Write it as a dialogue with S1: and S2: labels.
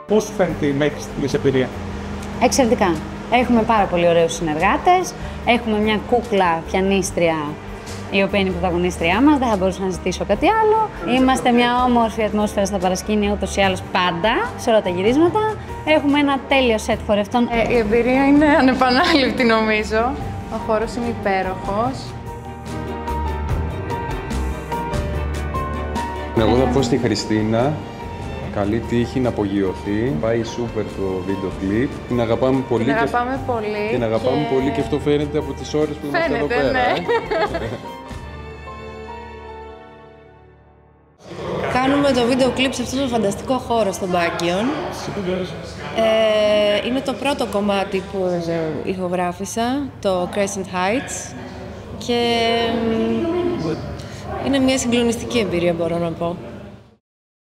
S1: Πώς σου φαίνεται η μέχρι στιγμής εμπειρία?
S2: Εξαιρετικά. Έχουμε πάρα πολύ ωραίους συνεργάτες. Έχουμε μια κούκλα πιανίστρια, η οποία είναι η πρωταγωνίστριά μας. Δεν θα μπορούσα να ζητήσω κάτι άλλο. Είμαστε μια όμορφη ατμόσφαιρα στα παρασκήνια, ούτως ή άλλως πάντα, σε όλα τα γυρίσματα. Έχουμε ένα τέλειο σετ χορευτών.
S3: Η εμπειρία είναι ανεπανάληπτη, νομίζω. Ο χώρος είναι υπέροχος.
S4: Εγώ θα πω στη Χριστίνα, καλή τύχη να απογειωθεί. Πάει σούπερ το βίντεο κλιπ. Την αγαπάμε πολύ.
S3: Την αγαπάμε πολύ.
S4: Την αγαπάμε πολύ και αυτό φαίνεται από τις ώρες που είμαστε εδώ πέρα.
S3: Ναι.
S5: Κάνουμε το βίντεο κλιπ σε αυτό το φανταστικό χώρο στον Πάκιον. Είναι το πρώτο κομμάτι που ηχογράφησα, το Crescent Heights. Και είναι μια συγκλονιστική εμπειρία, μπορώ να πω.